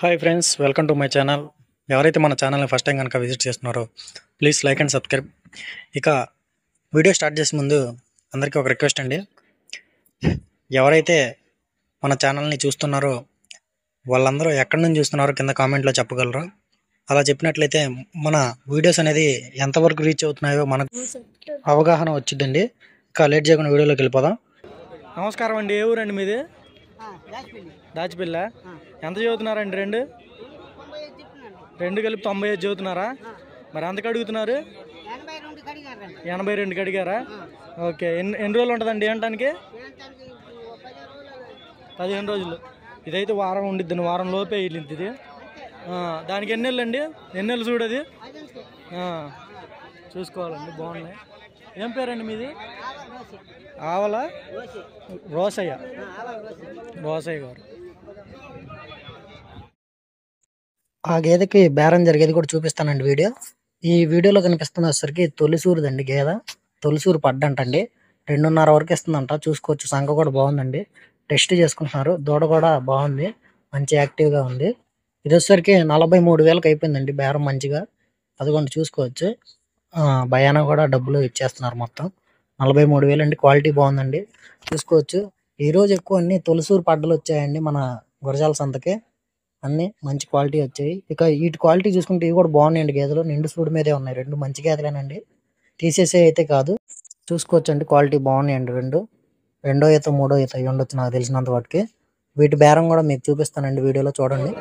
Hi friends, welcome to my channel. ఎవరైతే మన ఛానల్ని ఫస్ట్ టైం కనుక విజిట్ చేస్తున్నారో ప్లీజ్ లైక్ అండ్ సబ్స్క్రైబ్. ఇక వీడియో స్టార్ట్ చేసే ముందు అందరికీ ఒక రిక్వెస్ట్ అండి. ఎవరైతే మన ఛానల్ని చూస్తున్నారో వాళ్ళందరూ ఎక్కడి నుంచి చూస్తున్నారో కింద కామెంట్లో చెప్పగలరు. అలా చెప్పినట్లయితే మన వీడియోస్ అనేది ఎంతవరకు రీచ్ అవుతున్నాయో మనకు అవగాహన వచ్చిందండి. ఇక లేట్ చేయకుండా వీడియోలోకి వెళ్ళిపోదాం. నమస్కారం అండి. ఏ ఊరండి మీది? దాచిపిల్ల. ఎంత చదువుతున్నారండి? రెండు కలిపి 95 చదువుతున్నారా? మరి ఎంతకు అడుగుతున్నారు? 82కి అడిగారా? ఓకే. ఎన్ని రోజులు ఉంటుందండి ఏంటానికి? 15 రోజులు. ఇదైతే వారం ఉండిద్ది. వారం లోపే వెళ్ళింది ఇది. దానికి ఎన్ని నెలలు అండి? ఎన్ని నెలలు చూడది? చూసుకోవాలండి. బాగున్నాయి. ఏం పేరండి మీది? ఆవల రోసయ్య. రోసయ్య గారు. ఆ గేదెకి బేరం జరిగేది కూడా చూపిస్తానండి వీడియో. ఈ వీడియోలో కనిపిస్తున్న వచ్చేసరికి తొలిసూరుదండి గేదె. తొలిసూరు పడ్డంటండి. 2.5 వరకు ఇస్తుందంట. చూసుకోవచ్చు. సంఖ కూడా బాగుందండి. టెస్ట్ చేసుకుంటున్నారు. దూడ కూడా బాగుంది. మంచి యాక్టివ్గా ఉంది. ఇది వచ్చేసరికి 43,000కి అయిపోయిందండి బేరం మంచిగా. అదిగోండి చూసుకోవచ్చు. భయానా కూడా డబ్బులు ఇచ్చేస్తున్నారు. మొత్తం 43,000 అండి. క్వాలిటీ బాగుందండి. చూసుకోవచ్చు. ఈరోజు ఎక్కువ అన్ని తొలిసూరు పడ్డలు వచ్చాయండి మన గురజాల సంతకి. అన్నీ మంచి క్వాలిటీ వచ్చాయి. ఇక వీటి క్వాలిటీ చూసుకుంటే ఇవి కూడా బాగున్నాయండి. గేదెలు నిండు సూడి మీదే ఉన్నాయి. 2 మంచి గేదెలేనండి. తీసేసే అయితే కాదు. చూసుకోవచ్చు అండి. క్వాలిటీ బాగున్నాయండి. రెండో ఈత మూడో ఈత అవి ఉండొచ్చు నాకు తెలిసినంత వాటికి. వీటి బేరం కూడా మీకు చూపిస్తానండి వీడియోలో చూడండి.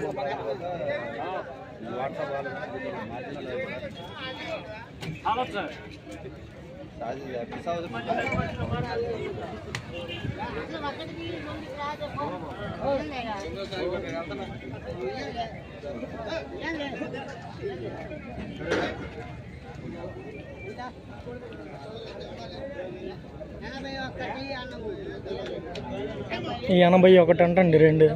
ఈ 81 అంటండి. 2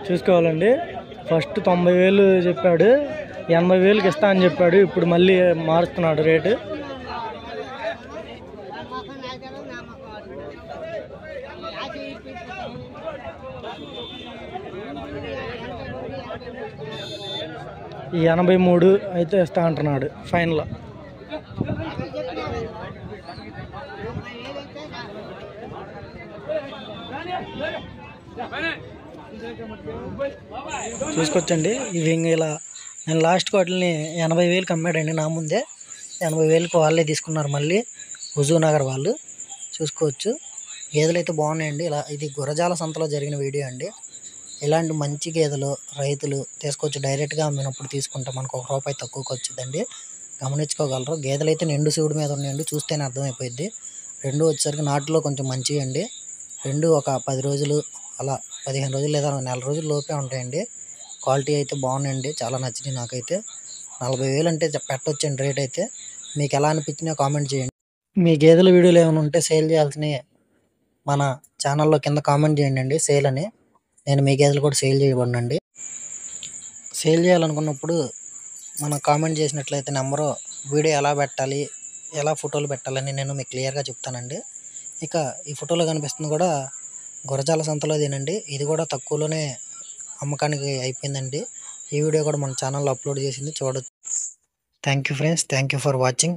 చూసుకోవాలండి. ఫస్ట్ 90,000 చెప్పాడు. 80,000కి ఇస్తా అని చెప్పాడు. ఇప్పుడు మళ్ళీ మారుస్తున్నాడు రేటు. ఈ 83 అయితే ఇస్తా అంటున్నాడు ఫైనల్. చూసుకోవచ్చండి. ఇవి ఇలా నేను లాస్ట్ వాటిని 80,000కి అమ్మాడండి నా ముందే. 80,000కి వాళ్ళే తీసుకున్నారు మళ్ళీ హుజూర్నగర్ వాళ్ళు. చూసుకోవచ్చు. గేదెలు అయితే బాగున్నాయండి. ఇది గురజాల సంతలో జరిగిన వీడియో అండి. ఇలాంటి మంచి గేదెలు రైతులు తీసుకోవచ్చు. డైరెక్ట్గా అమ్మినప్పుడు తీసుకుంటే మనకు ₹1 తక్కువకి వచ్చిందండి. గమనించుకోగలరు. గేదెలు అయితే నిండు శివుడి మీద ఉన్నాయండి. చూస్తేనే అర్థమైపోయింది. 2 వచ్చేసరికి నాటులో కొంచెం మంచివి అండి. 2 ఒక 10 రోజులు అలా 15 రోజులు లేదా నెల రోజుల లోపే ఉంటాయండి. క్వాలిటీ అయితే బాగున్నాయండి. చాలా నచ్చినాయి నాకైతే. 40,000 అంటే పెట్టొచ్చండి రేట్ అయితే. మీకు ఎలా అనిపించినా కామెంట్ చేయండి. మీ గేదెల వీడియోలు ఏమైనా ఉంటే సేల్ చేయాల్సినవి మన ఛానల్లో కింద కామెంట్ చేయండి అండి. సేల్ అని. నేను మీ గేదెలు కూడా సేల్ చేయబడినండి. సేల్ చేయాలనుకున్నప్పుడు మనం కామెంట్ చేసినట్లయితే నెంబరు వీడియో ఎలా పెట్టాలి, ఎలా ఫోటోలు పెట్టాలని నేను మీకు క్లియర్గా చెప్తానండి. ఇక ఈ ఫోటోలో కనిపిస్తుంది కూడా గురజాల సంతలోదేనండి. ఇది కూడా తక్కువలోనే అమ్మకానికి అయిపోయిందండి. ఈ వీడియో కూడా మన ఛానల్లో అప్లోడ్ చేసింది చూడొచ్చు. Thank you friends. Thank you for watching.